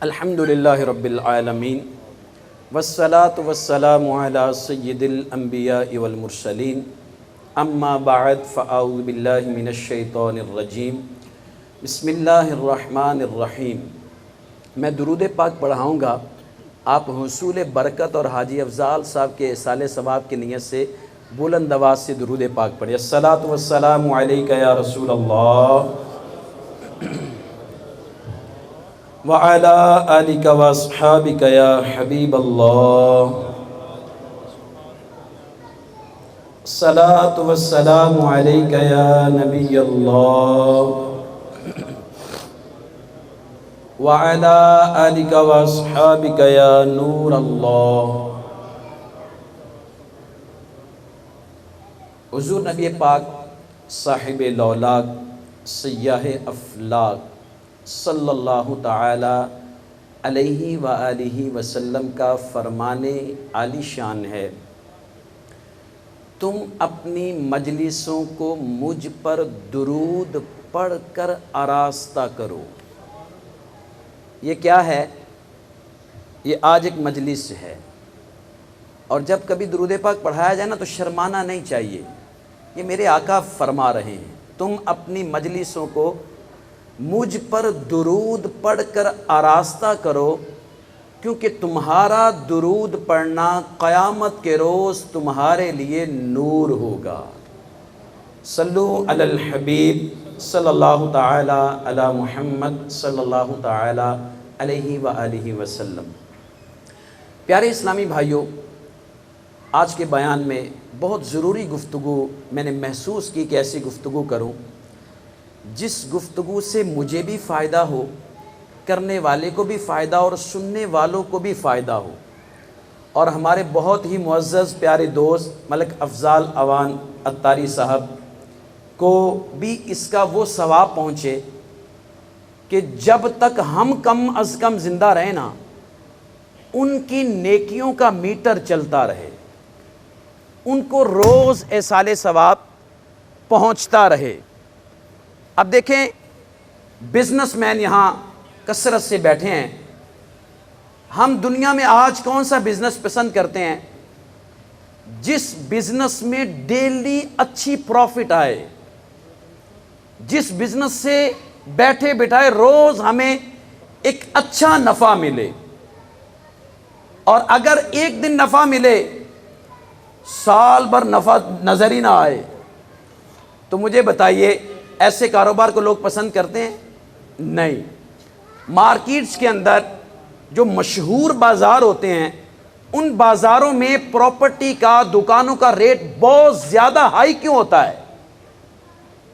الحمدللہ رب العالمین والصلاة والسلام علی سید الانبیاء والمرسلین اما بعد فاعوذ باللہ من الشیطان الرجیم بسم اللہ الرحمن الرحیم۔ میں درود پاک پڑھاؤں گا، آپ حصول برکت اور حاجی افضال صاحب کے اصال ثواب کی نیت سے بلند آواز سے درود پاک پڑھیں۔ الصلاۃ والسلام علیک یا رسول اللہ وعلی آلک واصحابک یا حبیب اللہ۔ الصلاۃ والسلام علیک یا نبی اللہ وعلی آلک واصحابک یا نور اللہ۔ حضور نبی پاک صاحب لولاک سیاح افلاک صلی اللہ تعالی علیہ وآلہ وسلم کا فرمان عالی شان ہے، تم اپنی مجلسوں کو مجھ پر درود پڑھ کر آراستہ کرو۔ یہ کیا ہے؟ یہ آج ایک مجلس ہے، اور جب کبھی درود پاک پڑھایا جائے نا تو شرمانا نہیں چاہیے۔ یہ میرے آقا فرما رہے ہیں، تم اپنی مجلسوں کو مجھ پر درود پڑھ کر آراستہ کرو، کیونکہ تمہارا درود پڑھنا قیامت کے روز تمہارے لیے نور ہوگا۔ صلو علی الحبیب صلی اللہ تعالی علی محمد صلی اللہ تعالی علیہ وآلہ وسلم۔ پیارے اسلامی بھائیوں، آج کے بیان میں بہت ضروری گفتگو میں نے محسوس کی کہ ایسی گفتگو کروں جس گفتگو سے مجھے بھی فائدہ ہو، کرنے والے کو بھی فائدہ اور سننے والوں کو بھی فائدہ ہو، اور ہمارے بہت ہی معزز پیارے دوست ملک افضال اوان عطاری صاحب کو بھی اس کا وہ ثواب پہنچے کہ جب تک ہم کم از کم زندہ رہیں نا، ان کی نیکیوں کا میٹر چلتا رہے، ان کو روز ایصال ثواب پہنچتا رہے۔ اب دیکھیں، بزنس مین یہاں کثرت سے بیٹھے ہیں، ہم دنیا میں آج کون سا بزنس پسند کرتے ہیں؟ جس بزنس میں ڈیلی اچھی پروفٹ آئے، جس بزنس سے بیٹھے بٹھائے روز ہمیں ایک اچھا نفع ملے، اور اگر ایک دن نفع ملے سال بھر نفع نظر ہی نہ آئے، تو مجھے بتائیے ایسے کاروبار کو لوگ پسند کرتے ہیں؟ نہیں۔ مارکیٹس کے اندر جو مشہور بازار ہوتے ہیں، ان بازاروں میں پراپرٹی کا، دکانوں کا ریٹ بہت زیادہ ہائی کیوں ہوتا ہے؟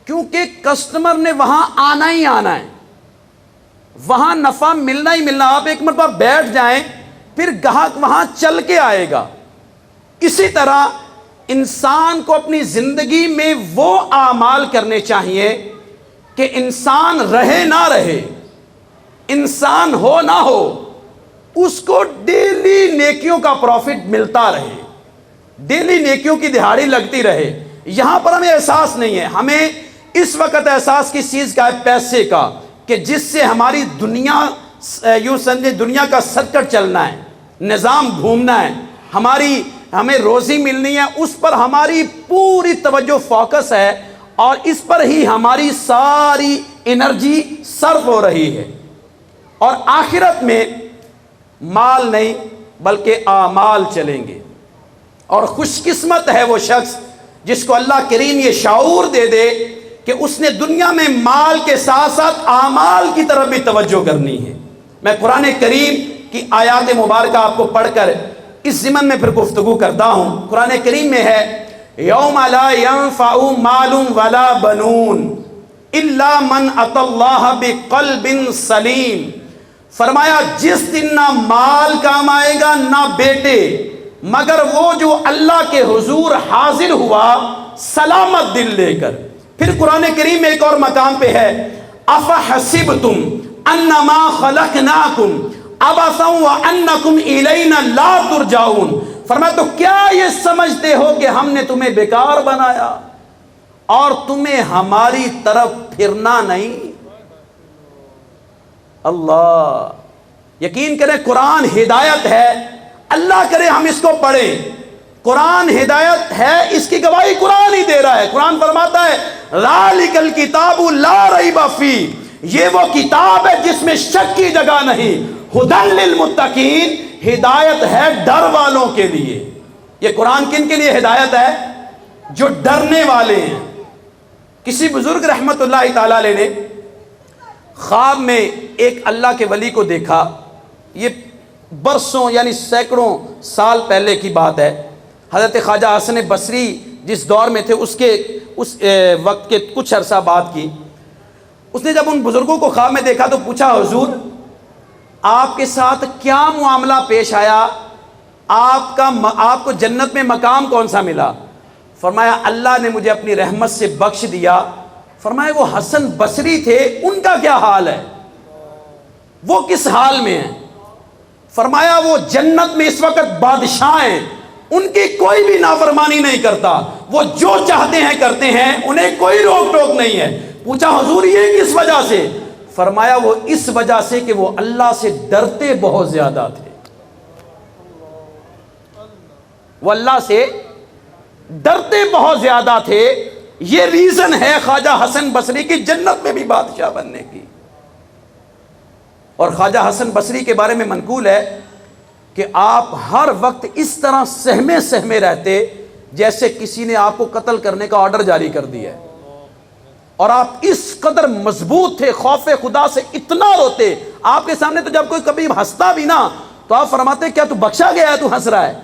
کیونکہ کسٹمر نے وہاں آنا ہی آنا ہے، وہاں نفع ملنا ہی ملنا۔ آپ ایک مرتبہ بیٹھ جائیں، پھر گاہک وہاں چل کے آئے گا۔ اسی طرح انسان کو اپنی زندگی میں وہ اعمال کرنے چاہیے کہ انسان رہے نہ رہے، انسان ہو نہ ہو، اس کو ڈیلی نیکیوں کا پروفٹ ملتا رہے، ڈیلی نیکیوں کی دہاڑی لگتی رہے۔ یہاں پر ہمیں احساس نہیں ہے، ہمیں اس وقت احساس کس چیز کا ہے؟ پیسے کا، کہ جس سے ہماری دنیا، یوں سمجھے دنیا کا سرکٹ چلنا ہے، نظام گھومنا ہے، ہمیں روزی ملنی ہے، اس پر ہماری پوری توجہ فوکس ہے، اور اس پر ہی ہماری ساری انرجی صرف ہو رہی ہے۔ اور آخرت میں مال نہیں بلکہ اعمال چلیں گے، اور خوش قسمت ہے وہ شخص جس کو اللہ کریم یہ شعور دے دے کہ اس نے دنیا میں مال کے ساتھ ساتھ اعمال کی طرف بھی توجہ کرنی ہے۔ میں قرآن کریم کی آیات مبارکہ آپ کو پڑھ کر اس ضمن میں پھر گفتگو کرتا ہوں۔ قرآن کریم میں ہے، یوم لا ينفع مال ولا بنون الا من اتى اللہ بقلب سلیم۔ فرمایا جس دن نہ مال کام آئے گا نہ بیٹے، مگر وہ جو اللہ کے حضور حاضر ہوا سلامت دل لے کر۔ پھر قرآن کریم میں ایک اور مقام پہ ہے، افحسبتم انما خلقناکم عبثا وانکم الینا لا ترجعون۔ فرمایا تو کیا یہ سمجھتے ہو کہ ہم نے تمہیں بیکار بنایا اور تمہیں ہماری طرف پھرنا نہیں؟ اللہ، یقین کریں قرآن ہدایت ہے، اللہ کرے ہم اس کو پڑھیں، قرآن ہدایت ہے، اس کی گواہی قرآن ہی دے رہا ہے۔ قرآن فرماتا ہے ذالک الکتاب لا ریب فیہ، یہ وہ کتاب ہے جس میں شک کی جگہ نہیں، ھدی للمتقین، ہدایت ہے ڈر والوں کے لیے۔ یہ قرآن کن کے لیے ہدایت ہے؟ جو ڈرنے والے ہیں۔ کسی بزرگ رحمت اللہ تعالی علیہ نے خواب میں ایک اللہ کے ولی کو دیکھا، یہ برسوں یعنی سینکڑوں سال پہلے کی بات ہے۔ حضرت خواجہ حسن بصری جس دور میں تھے اس وقت کے کچھ عرصہ بعد کی، اس نے جب ان بزرگوں کو خواب میں دیکھا تو پوچھا حضور آپ کے ساتھ کیا معاملہ پیش آیا، آپ کو جنت میں مقام کون سا ملا؟ فرمایا اللہ نے مجھے اپنی رحمت سے بخش دیا۔ فرمایا وہ حسن بصری تھے، ان کا کیا حال ہے، وہ کس حال میں ہیں؟ فرمایا وہ جنت میں اس وقت بادشاہ ہیں، ان کی کوئی بھی نافرمانی نہیں کرتا، وہ جو چاہتے ہیں کرتے ہیں، انہیں کوئی روک ٹوک نہیں ہے۔ پوچھا حضور یہ کس وجہ سے؟ فرمایا وہ اس وجہ سے کہ وہ اللہ سے ڈرتے بہت زیادہ تھے، وہ اللہ سے ڈرتے بہت زیادہ تھے، یہ ریزن ہے خواجہ حسن بصری کی جنت میں بھی بادشاہ بننے کی۔ اور خواجہ حسن بصری کے بارے میں منقول ہے کہ آپ ہر وقت اس طرح سہمے سہمے رہتے جیسے کسی نے آپ کو قتل کرنے کا آرڈر جاری کر دیا ہے، اور آپ اس قدر مضبوط تھے، خوف خدا سے اتنا روتے۔ آپ کے سامنے تو جب کوئی کبھی ہنستا بھی نا تو آپ فرماتے کیا تو بخشا گیا ہے، تو ہنس رہا ہے؟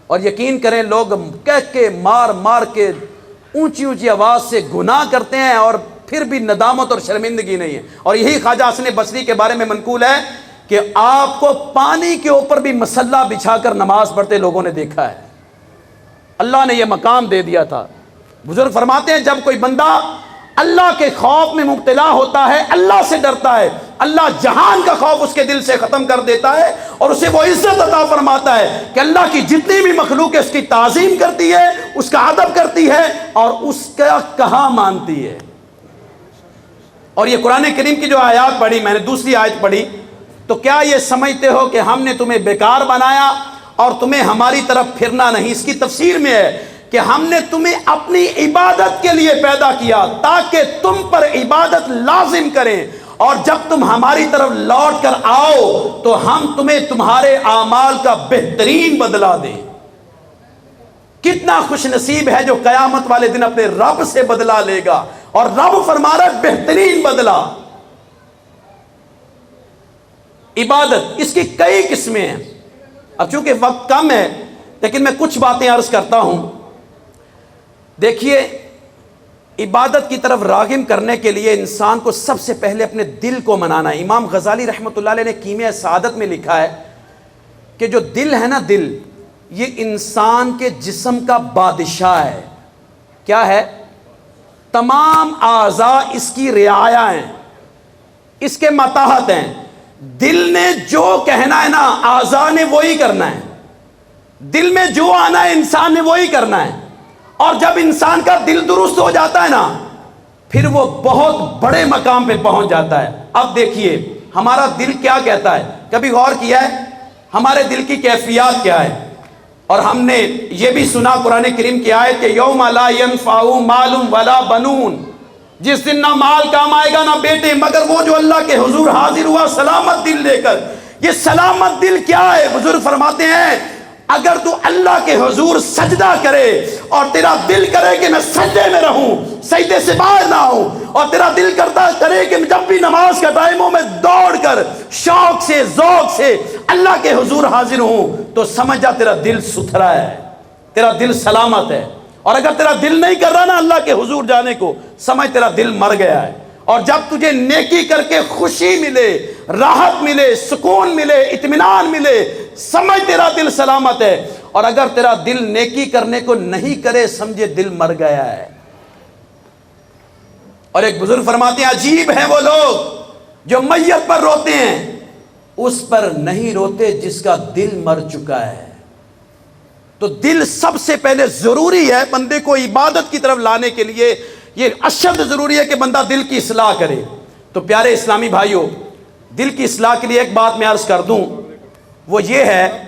اور یقین کریں لوگ کہہ کے مار مار کے اونچی اونچی آواز سے گناہ کرتے ہیں اور پھر بھی ندامت اور شرمندگی نہیں ہے۔ اور یہی خواجہ حسن بصری کے بارے میں منقول ہے کہ آپ کو پانی کے اوپر بھی مسلح بچھا کر نماز پڑھتے لوگوں نے دیکھا ہے، اللہ نے یہ مقام دے دیا تھا۔ بزرگ فرماتے ہیں جب کوئی بندہ اللہ کے خوف میں مبتلا ہوتا ہے، اللہ سے ڈرتا ہے، اللہ جہان کا خوف اس کے دل سے ختم کر دیتا ہے اور اسے وہ عزت عطا فرماتا ہے کہ اللہ کی جتنی بھی مخلوق ہے اس کی تعظیم کرتی ہے، اس کا ادب کرتی ہے اور اس کا کہا مانتی ہے۔ اور یہ قرآن کریم کی جو آیات پڑھی، میں نے دوسری آیت پڑھی، تو کیا یہ سمجھتے ہو کہ ہم نے تمہیں بیکار بنایا اور تمہیں ہماری طرف پھرنا نہیں؟ اس کی تفسیر میں ہے کہ ہم نے تمہیں اپنی عبادت کے لیے پیدا کیا تاکہ تم پر عبادت لازم کریں، اور جب تم ہماری طرف لوٹ کر آؤ تو ہم تمہیں تمہارے اعمال کا بہترین بدلہ دیں۔ کتنا خوش نصیب ہے جو قیامت والے دن اپنے رب سے بدلہ لے گا، اور رب فرما رہا ہے بہترین بدلہ۔ عبادت اس کی کئی قسمیں ہیں، اب چونکہ وقت کم ہے لیکن میں کچھ باتیں عرض کرتا ہوں۔ دیکھیے عبادت کی طرف راغب کرنے کے لیے انسان کو سب سے پہلے اپنے دل کو منانا ہے۔ امام غزالی رحمۃ اللہ علیہ نے کیمیہ سعادت میں لکھا ہے کہ جو دل ہے نا، دل یہ انسان کے جسم کا بادشاہ ہے۔ کیا ہے؟ تمام اعضاء اس کی رعایا ہیں، اس کے ماتحت ہیں۔ دل نے جو کہنا ہے نا اعضاء نے وہی کرنا ہے، دل میں جو آنا ہے انسان نے وہی کرنا ہے۔ اور جب انسان کا دل درست ہو جاتا ہے نا پھر وہ بہت بڑے مقام پہ پہنچ جاتا ہے۔ اب دیکھیے ہمارا دل کیا کہتا ہے، کبھی غور کیا ہے ہمارے دل کی کیفیات کیا ہے؟ اور ہم نے یہ بھی سنا قرآن کریم کی آیت کہ یوم لا ینفع مال ولا بنون، جس دن نہ مال کام آئے گا نہ بیٹے، مگر وہ جو اللہ کے حضور حاضر ہوا سلامت دل لے کر۔ یہ سلامت دل کیا ہے؟ بزرگ فرماتے ہیں اگر تو اللہ کے حضور سجدہ کرے اور تیرا دل کرے کہ میں سجدے میں رہوں، سجدے سے باہر نہ ہوں، اور تیرا دل کرتا کرے کہ جب بھی نماز کا ٹائم ہو میں دوڑ کر شوق سے ذوق سے اللہ کے حضور حاضر ہوں، تو سمجھ جا تیرا دل ستھرا ہے، تیرا دل سلامت ہے۔ اور اگر تیرا دل نہیں کر رہا نا اللہ کے حضور جانے کو، سمجھ تیرا دل مر گیا ہے۔ اور جب تجھے نیکی کر کے خوشی ملے، راحت ملے، سکون ملے، اطمینان ملے، سمجھ تیرا دل سلامت ہے۔ اور اگر تیرا دل نیکی کرنے کو نہیں کرے، سمجھے دل مر گیا ہے۔ اور ایک بزرگ فرماتے ہیں عجیب ہیں وہ لوگ جو میت پر روتے ہیں، اس پر نہیں روتے جس کا دل مر چکا ہے۔ تو دل سب سے پہلے ضروری ہے بندے کو عبادت کی طرف لانے کے لیے، یہ اشد ضروری ہے کہ بندہ دل کی اصلاح کرے۔ تو پیارے اسلامی بھائیوں، دل کی اصلاح کے لیے ایک بات میں عرض کر دوں، وہ یہ ہے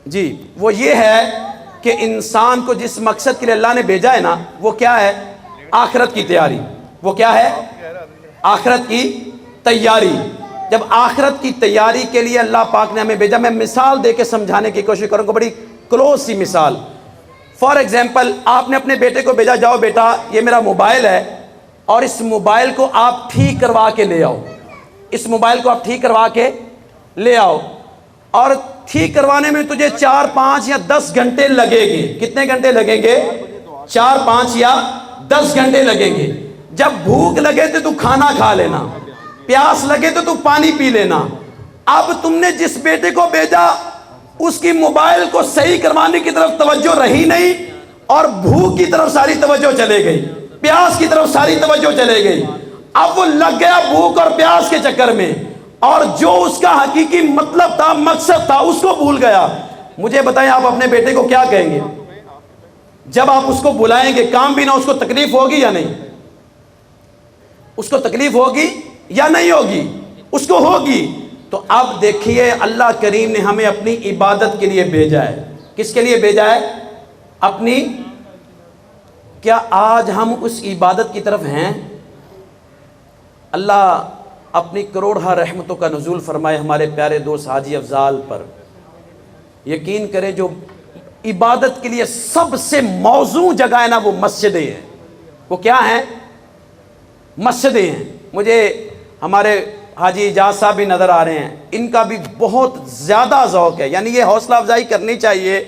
جی، وہ یہ ہے کہ انسان کو جس مقصد کے لیے اللہ نے بھیجا ہے نا، وہ کیا ہے؟ آخرت کی تیاری۔ وہ کیا ہے؟ آخرت کی تیاری۔ جب آخرت کی تیاری کے لیے اللہ پاک نے ہمیں بھیجا، میں مثال دے کے سمجھانے کی کوشش کروں گا، بڑی کلوز سی مثال۔ فار ایگزامپل، آپ نے اپنے بیٹے کو بھیجا، جاؤ بیٹا یہ میرا موبائل ہے اور اس موبائل کو آپ ٹھیک کروا کے لے آؤ، اس موبائل کو آپ ٹھیک کروا کے لے آؤ، اور ٹھیک کروانے میں تجھے 4 5 یا 10 گھنٹے لگیں گے۔ کتنے گھنٹے لگیں گے؟ 4 5 یا 10 گھنٹے لگیں گے۔ جب بھوک لگے تو کھانا کھا لینا، پیاس لگے تو پانی پی لینا۔ اب تم نے جس بیٹے کو بھیجا اس کی موبائل کو صحیح کروانے کی طرف توجہ رہی نہیں، اور بھوک کی طرف ساری توجہ چلے گئی، پیاس کی طرف ساری توجہ چلے گئی۔ اب وہ لگ گیا بھوک اور پیاس کے چکر میں، اور جو اس کا حقیقی مطلب تھا، مقصد تھا، اس کو بھول گیا۔ مجھے بتائیں آپ اپنے بیٹے کو کیا کہیں گے جب آپ اس کو بلائیں گے؟ کام بھی نہ، اس کو تکلیف ہوگی یا نہیں؟ اس کو تکلیف ہوگی یا نہیں ہوگی؟ اس کو ہوگی۔ تو اب دیکھیے اللہ کریم نے ہمیں اپنی عبادت کے لیے بھیجا ہے۔ کس کے لیے بھیجا ہے؟ اپنی۔ کیا آج ہم اس عبادت کی طرف ہیں؟ اللہ اپنی کروڑہ رحمتوں کا نزول فرمائے ہمارے پیارے دوست حاجی افضال پر۔ یقین کریں جو عبادت کے لیے سب سے موزوں جگہ ہے نا، وہ مسجدیں ہیں۔ وہ کیا ہیں؟ مسجدیں ہیں۔ مجھے ہمارے حاجی اجاز صاحب بھی نظر آ رہے ہیں، ان کا بھی بہت زیادہ ذوق ہے، یعنی یہ حوصلہ افزائی کرنی چاہیے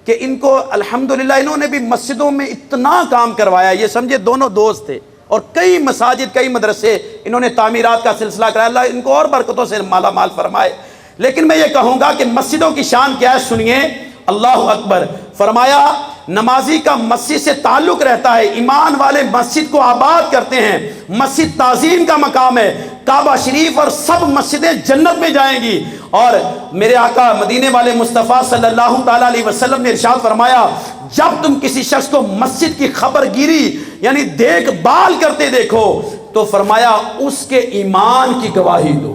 کہ ان کو الحمدللہ انہوں نے بھی مسجدوں میں اتنا کام کروایا۔ یہ سمجھے دونوں دوست تھے، اور کئی مساجد، کئی مدرسے انہوں نے تعمیرات کا سلسلہ کرایا۔ اللہ ان کو اور برکتوں سے مالا مال فرمائے۔ لیکن میں یہ کہوں گا کہ مسجدوں کی شان کیا ہے، سنیے۔ اللہ اکبر فرمایا نمازی کا مسجد سے تعلق رہتا ہے، ایمان والے مسجد کو آباد کرتے ہیں، مسجد تعظیم کا مقام ہے۔ کعبہ شریف اور سب مسجدیں جنت میں جائیں گی۔ اور میرے آقا مدینے والے مصطفیٰ صلی اللہ تعالیٰ علیہ وسلم نے ارشاد فرمایا، جب تم کسی شخص کو مسجد کی خبر گیری یعنی دیکھ بھال کرتے دیکھو تو فرمایا اس کے ایمان کی گواہی دو،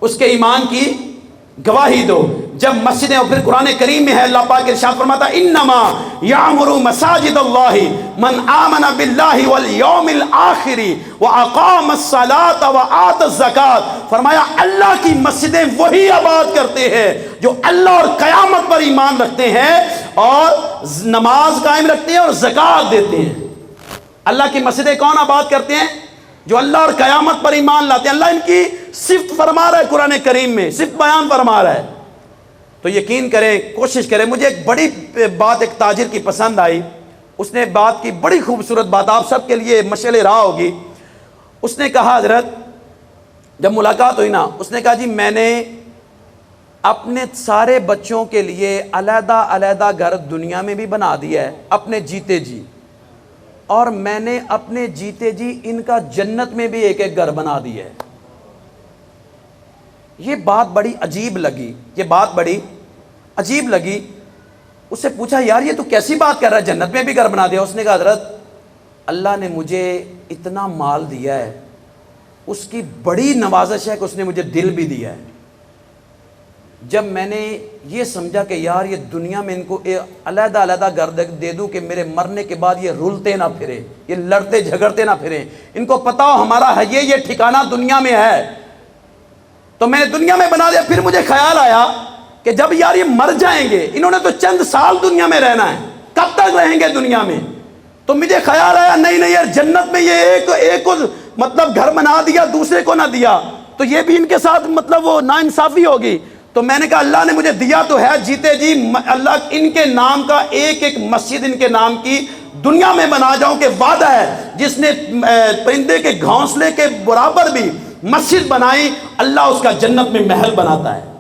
اس کے ایمان کی گواہی دو۔ جب مسجدیں، اور پھر قرآن کریم میں ہے اللہ پاک ارشاد فرماتا انما یعمر مساجد اللہ من آمن باللہ والیوم الآخر واقام الصلاۃ وآت الزکاۃ۔ فرمایا اللہ کی مسجدیں وہی آباد کرتے ہیں جو اللہ اور قیامت پر ایمان رکھتے ہیں اور نماز قائم رکھتے ہیں اور زکوٰۃ دیتے ہیں۔ اللہ کی مسجدیں کون آباد کرتے ہیں؟ جو اللہ اور قیامت پر ایمان لاتے ہیں۔ اللہ ان کی صفت فرما رہا ہے قرآن کریم میں، صفت بیان فرما رہا ہے۔ تو یقین کریں، کوشش کریں۔ مجھے ایک بڑی بات ایک تاجر کی پسند آئی، اس نے بات کی، بڑی خوبصورت بات، آپ سب کے لیے مشعل راہ ہوگی۔ اس نے کہا حضرت، جب ملاقات ہوئی نا، اس نے کہا جی میں نے اپنے سارے بچوں کے لیے علیحدہ علیحدہ گھر دنیا میں بھی بنا دیا ہے اپنے جیتے جی، اور میں نے اپنے جیتے جی ان کا جنت میں بھی ایک ایک گھر بنا دیا ہے۔ یہ بات بڑی عجیب لگی، یہ بات بڑی عجیب لگی۔ اس سے پوچھا یار یہ تو کیسی بات کر رہا ہے، جنت میں بھی گھر بنا دیا؟ اس نے کہا حضرت اللہ نے مجھے اتنا مال دیا ہے، اس کی بڑی نوازش ہے کہ اس نے مجھے دل بھی دیا ہے۔ جب میں نے یہ سمجھا کہ یار یہ دنیا میں ان کو علیحدہ علیحدہ گھر دے دوں کہ میرے مرنے کے بعد یہ رلتے نہ پھریں، یہ لڑتے جھگڑتے نہ پھریں، ان کو پتا ہو ہمارا ہے یہ ٹھکانہ دنیا میں ہے، تو میں نے دنیا میں بنا دیا۔ پھر مجھے خیال آیا کہ جب یار یہ مر جائیں گے، انہوں نے تو چند سال دنیا میں رہنا ہے، کب تک رہیں گے دنیا میں؟ تو مجھے خیال آیا نہیں یار جنت میں یہ ایک کو مطلب گھر بنا دیا، دوسرے کو نہ دیا، تو یہ بھی ان کے ساتھ مطلب وہ ناانصافی ہوگی۔ تو میں نے کہا اللہ نے مجھے دیا تو ہے جیتے جی، اللہ ان کے نام کا ایک ایک مسجد ان کے نام کی دنیا میں بنا جاؤں کہ وعدہ ہے، جس نے پرندے کے گھونسلے کے برابر بھی مسجد بنائی، اللہ اس کا جنت میں محل بناتا ہے۔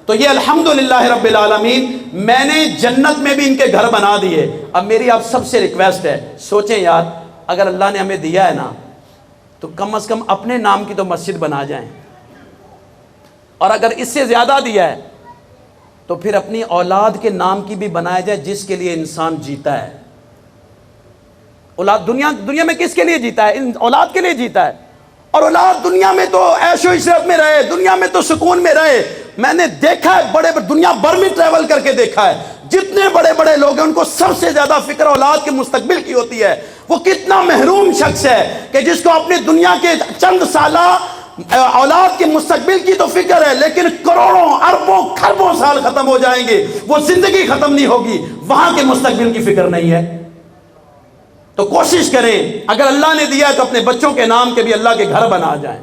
تو یہ الحمدللہ رب العالمین، میں نے جنت میں بھی ان کے گھر بنا دیے۔ اب میری آپ سب سے ریکویسٹ ہے، سوچیں یار اگر اللہ نے ہمیں دیا ہے نا تو کم از کم اپنے نام کی تو مسجد بنا جائیں، اور اگر اس سے زیادہ دیا ہے تو پھر اپنی اولاد کے نام کی بھی بنایا جائے جس کے لیے انسان جیتا ہے۔ اولاد دنیا میں کس کے لیے جیتا ہے؟ اولاد کے لیے جیتا ہے۔ اور اولاد دنیا میں تو عیش و عشرت میں رہے، دنیا میں تو سکون میں رہے. میں نے دیکھا ہے بڑے دنیا بھر میں ٹریول کر کے دیکھا ہے، جتنے بڑے بڑے لوگ ہیں ان کو سب سے زیادہ فکر اولاد کے مستقبل کی ہوتی ہے. وہ کتنا محروم شخص ہے کہ جس کو اپنی دنیا کے چند سالہ اولاد کے مستقبل کی تو فکر ہے، لیکن کروڑوں اربوں کھربوں سال ختم ہو جائیں گے، وہ زندگی ختم نہیں ہوگی، وہاں کے مستقبل کی فکر نہیں ہے. تو کوشش کریں، اگر اللہ نے دیا ہے تو اپنے بچوں کے نام کے بھی اللہ کے گھر بنا جائیں،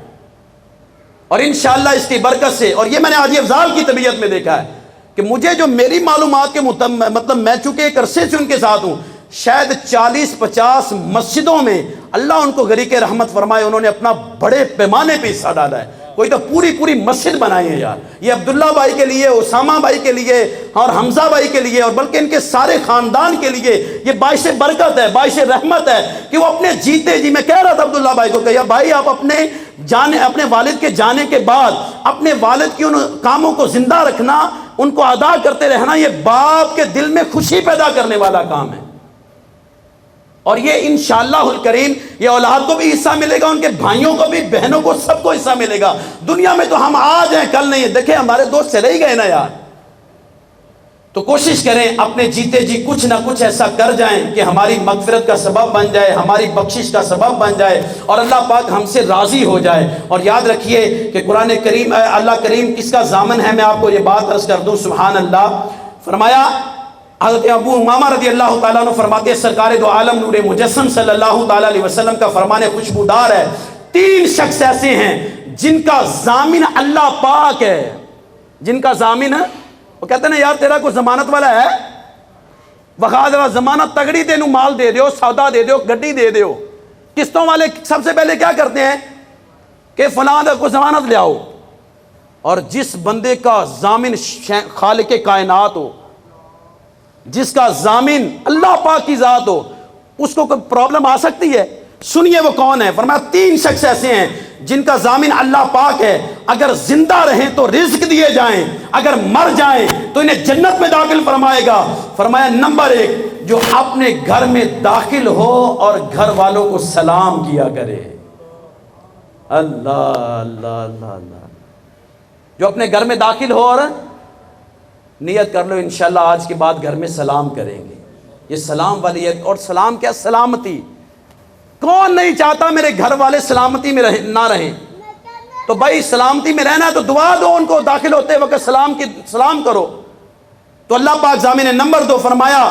اور انشاءاللہ اس کی برکت سے. اور یہ میں نے حاجی افضال کی طبیعت میں دیکھا ہے کہ مجھے جو میری معلومات کے مطلب میں چونکہ ایک عرصے سے ان کے ساتھ ہوں، شاید 40-50 مسجدوں میں اللہ ان کو غریق رحمت فرمائے، انہوں نے اپنا بڑے پیمانے پہ حصہ ڈالا ہے. کوئی تو پوری مسجد بنائی ہے یار. یہ عبداللہ بھائی کے لیے، اسامہ بھائی کے لیے اور حمزہ بھائی کے لیے، اور بلکہ ان کے سارے خاندان کے لیے یہ باعث برکت ہے، باعث رحمت ہے کہ وہ اپنے جیتے جی. میں کہہ رہا تھا عبداللہ بھائی کو کہ بھائی آپ اپنے والد کے جانے کے بعد اپنے والد کی ان کاموں کو زندہ رکھنا، ان کو ادا کرتے رہنا، یہ باپ کے دل میں خوشی پیدا کرنے والا کام ہے. اور یہ انشاءاللہ الکریم یہ اولاد کو بھی حصہ ملے گا، ان کے بھائیوں کو بھی، بہنوں کو، سب کو حصہ ملے گا. دنیا میں تو ہم آج ہیں کل نہیں ہیں. دیکھیں ہمارے دوست چلے ہی گئے نا یار. تو کوشش کریں اپنے جیتے جی کچھ نہ کچھ ایسا کر جائیں کہ ہماری مغفرت کا سبب بن جائے، ہماری بخشش کا سبب بن جائے، اور اللہ پاک ہم سے راضی ہو جائے. اور یاد رکھیے کہ قرآن کریم، اللہ کریم کس کا ضامن ہے. میں آپ کو یہ بات عرض کر دوں، سبحان اللہ. فرمایا حضرت ابو امامہ رضی اللہ تعالیٰ عنہ فرماتے ہیں سرکار دو عالم نور مجسم صلی اللہ تعالیٰ علیہ وسلم کا فرمان خوشبودار ہے، 3 شخص ایسے ہیں جن کا ضامن اللہ پاک ہے. جن کا ضامن ہے، وہ کہتے ہیں یار تیرا کوئی ضمانت والا ہے، وخاد ضمانت تگڑی تینوں مال دے دیو، سودا دے دیو، گڈی دے دیو. قسطوں والے سب سے پہلے کیا کرتے ہیں کہ فلاں کو ضمانت لے آؤ. اور جس بندے کا ضامن خالق کائنات ہو، جس کا ضامن اللہ پاک کی ذات ہو، اس کو کوئی پرابلم آ سکتی ہے؟ سنیے وہ کون ہے. فرمایا 3 شخص ایسے ہیں جن کا ضامن اللہ پاک ہے، اگر زندہ رہیں تو رزق دیے جائیں، اگر مر جائیں تو انہیں جنت میں داخل فرمائے گا. فرمایا نمبر 1 جو اپنے گھر میں داخل ہو اور گھر والوں کو سلام کیا کرے. اللہ اللہ اللہ اللہ. جو اپنے گھر میں داخل ہو اور نیت کر لو انشاءاللہ آج کے بعد گھر میں سلام کریں گے. یہ سلام والی ہے. اور سلام کیا؟ سلامتی. کون نہیں چاہتا میرے گھر والے سلامتی میں نہ رہیں؟ تو بھائی سلامتی میں رہنا ہے تو دعا دو ان کو، داخل ہوتے وقت سلام کرو. تو اللہ پاک ضامن ہے. نمبر 2 فرمایا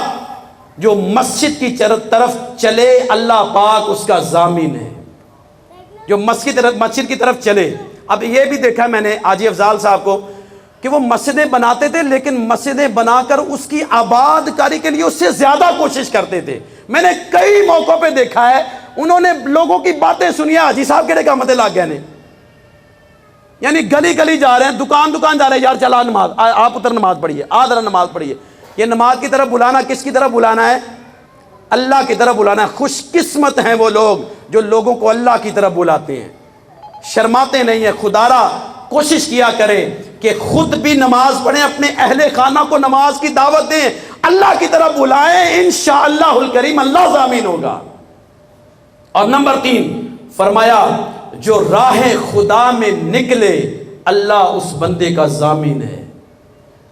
جو مسجد کی طرف چلے اللہ پاک اس کا ضامن ہے. جو مسجد کی طرف چلے. اب یہ بھی دیکھا میں نے حاجی افضال صاحب کو کہ وہ مسجدیں بناتے تھے، لیکن مسجدیں بنا کر اس کی آباد کاری کے لیے اس سے زیادہ کوشش کرتے تھے. میں نے کئی موقعوں پہ دیکھا ہے انہوں نے لوگوں کی باتیں سنی. حاجی صاحب کہڑے کا متے لگ گئے نے، یعنی گلی گلی جا رہے ہیں، دکان جا رہے ہیں، یار چلا نماز، آپ ادھر نماز پڑھیے، ذرا نماز پڑھیے. یہ نماز کی طرف بلانا کس کی طرف بلانا ہے؟ اللہ کی طرف بلانا ہے. خوش قسمت ہیں وہ لوگ جو لوگوں کو اللہ کی طرف بلاتے ہیں، شرماتے نہیں ہیں. خدارا کوشش کیا کریں کہ خود بھی نماز پڑھیں، اپنے اہل خانہ کو نماز کی دعوت دیں، اللہ کی طرف بلائیں، انشاءاللہ الکریم اللہ ضامن ہوگا. اور نمبر 3 فرمایا جو راہ خدا میں نکلے اللہ اس بندے کا ضامن ہے.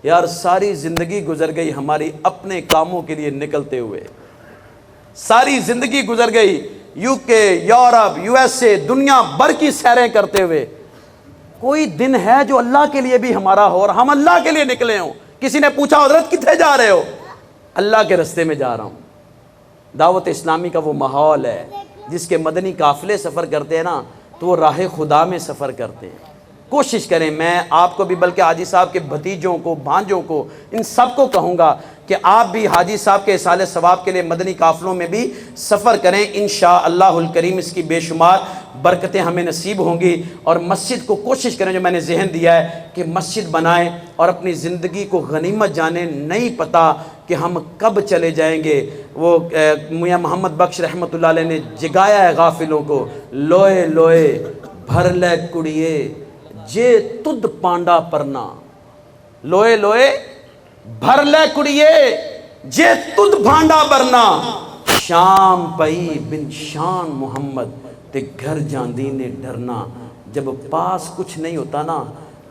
یار ساری زندگی گزر گئی ہماری اپنے کاموں کے لیے نکلتے ہوئے، ساری زندگی گزر گئی UK، یورپ، USA، دنیا بھر کی سیریں کرتے ہوئے. کوئی دن ہے جو اللہ کے لیے بھی ہمارا ہو اور ہم اللہ کے لیے نکلے ہوں؟ کسی نے پوچھا حضرت کتنے جا رہے ہو؟ اللہ کے رستے میں جا رہا ہوں. دعوت اسلامی کا وہ ماحول ہے جس کے مدنی قافلے سفر کرتے ہیں نا، تو وہ راہ خدا میں سفر کرتے ہیں. کوشش کریں. میں آپ کو بھی بلکہ حاجی صاحب کے بھتیجوں کو، بھانجوں کو، ان سب کو کہوں گا کہ آپ بھی حاجی صاحب کے اصال ثواب کے لیے مدنی قافلوں میں بھی سفر کریں. انشاءاللہ الکریم اس کی بے شمار برکتیں ہمیں نصیب ہوں گی. اور مسجد کو کوشش کریں، جو میں نے ذہن دیا ہے کہ مسجد بنائیں اور اپنی زندگی کو غنیمت جانیں. نہیں پتہ کہ ہم کب چلے جائیں گے. وہ میاں محمد بخش رحمۃ اللہ علیہ نے جگایا ہے غافلوں کو، لوئے لوئے بھر لے کڑیے جے تد پانڈا پرنا. لوئے لوئے بھر لے کڑیے جے تد بھانڈا برنا. شام پئی بن شان محمد تے گھر جاندی نے ڈرنا۔ جب پاس کچھ نہیں ہوتا نا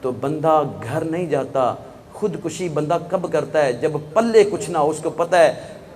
تو بندہ گھر نہیں جاتا۔ خودکشی بندہ کب کرتا ہے؟ جب پلے کچھ نہ ہو۔ اس کو پتہ ہے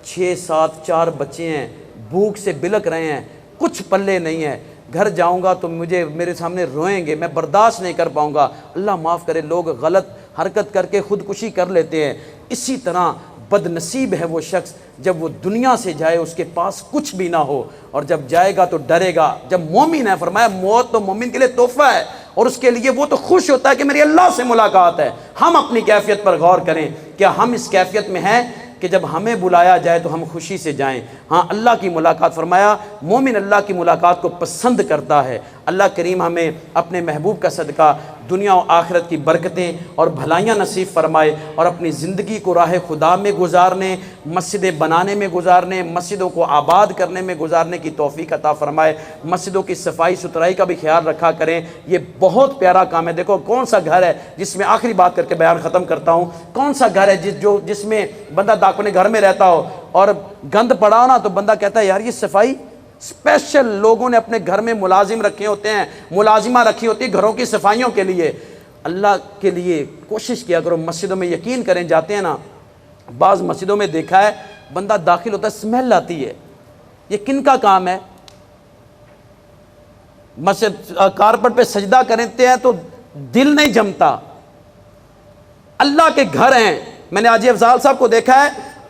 6 7 4 بچے ہیں، بھوک سے بلک رہے ہیں، کچھ پلے نہیں ہے، گھر جاؤں گا تو میرے سامنے روئیں گے، میں برداشت نہیں کر پاؤں گا۔ اللہ معاف کرے، لوگ غلط حرکت کر کے خودکشی کر لیتے ہیں۔ اسی طرح بد نصیب ہے وہ شخص جب وہ دنیا سے جائے اس کے پاس کچھ بھی نہ ہو، اور جب جائے گا تو ڈرے گا۔ جب مومن ہے، فرمایا موت تو مومن کے لیے تحفہ ہے، اور اس کے لیے وہ تو خوش ہوتا ہے کہ میری اللہ سے ملاقات ہے۔ ہم اپنی کیفیت پر غور کریں، کیا ہم اس کیفیت میں ہیں کہ جب ہمیں بلایا جائے تو ہم خوشی سے جائیں؟ ہاں، اللہ کی ملاقات، فرمایا مومن اللہ کی ملاقات کو پسند کرتا ہے۔ اللہ کریم ہمیں اپنے محبوب کا صدقہ دنیا و آخرت کی برکتیں اور بھلائیاں نصیب فرمائے، اور اپنی زندگی کو راہ خدا میں گزارنے، مسجدیں بنانے میں گزارنے، مسجدوں کو آباد کرنے میں گزارنے کی توفیق عطا فرمائے۔ مسجدوں کی صفائی ستھرائی کا بھی خیال رکھا کریں، یہ بہت پیارا کام ہے۔ دیکھو کون سا گھر ہے جس میں، آخری بات کر کے بیان ختم کرتا ہوں، کون سا گھر ہے جس میں بندہ اپنے گھر میں رہتا ہو اور گند پڑا ہو نا تو بندہ کہتا ہے یار یہ صفائی اسپیشل لوگوں نے اپنے گھر میں ملازم رکھے ہوتے ہیں، ملازمہ رکھی ہوتی ہے گھروں کی صفائیوں کے لیے۔ اللہ کے لیے کوشش کیا کرو، مسجدوں میں یقین کریں جاتے ہیں نا، بعض مسجدوں میں دیکھا ہے بندہ داخل ہوتا ہے اسمیل آتی ہے، یہ کن کا کام ہے؟ مسجد کارپٹ پہ سجدہ کرتے ہیں تو دل نہیں جمتا۔ اللہ کے گھر ہیں، میں نے حاجی افضال صاحب کو دیکھا ہے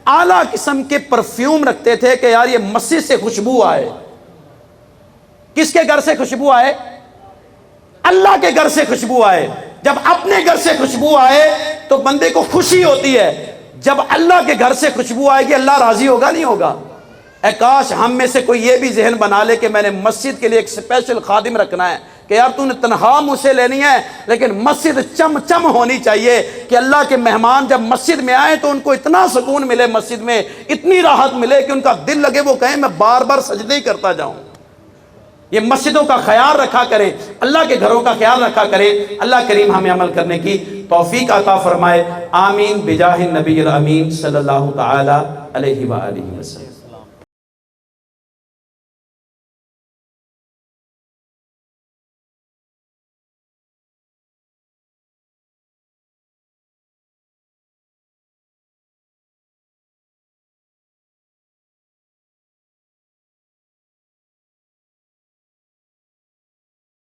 اعلیٰ قسم کے پرفیوم رکھتے تھے کہ یار یہ مسجد سے خوشبو آئے۔ کس کے گھر سے خوشبو آئے؟ اللہ کے گھر سے خوشبو آئے۔ جب اپنے گھر سے خوشبو آئے تو بندے کو خوشی ہوتی ہے، جب اللہ کے گھر سے خوشبو آئے گی اللہ راضی ہوگا نہیں ہوگا؟ اے کاش ہم میں سے کوئی یہ بھی ذہن بنا لے کہ میں نے مسجد کے لیے ایک اسپیشل خادم رکھنا ہے، کہ یار تو نے تنخواہ مجھ سے لینی ہے لیکن مسجد چم چم ہونی چاہیے کہ اللہ کے مہمان جب مسجد میں آئیں تو ان کو اتنا سکون ملے، مسجد میں اتنی راحت ملے کہ ان کا دل لگے وہ کہیں میں بار بار سجدے ہی کرتا جاؤں۔ یہ مسجدوں کا خیال رکھا کریں، اللہ کے گھروں کا خیال رکھا کریں۔ اللہ کریم ہمیں عمل کرنے کی توفیق عطا فرمائے۔ آمین بجاہ النبی الامین صلی اللہ تعالی علیہ وآلہ وسلم۔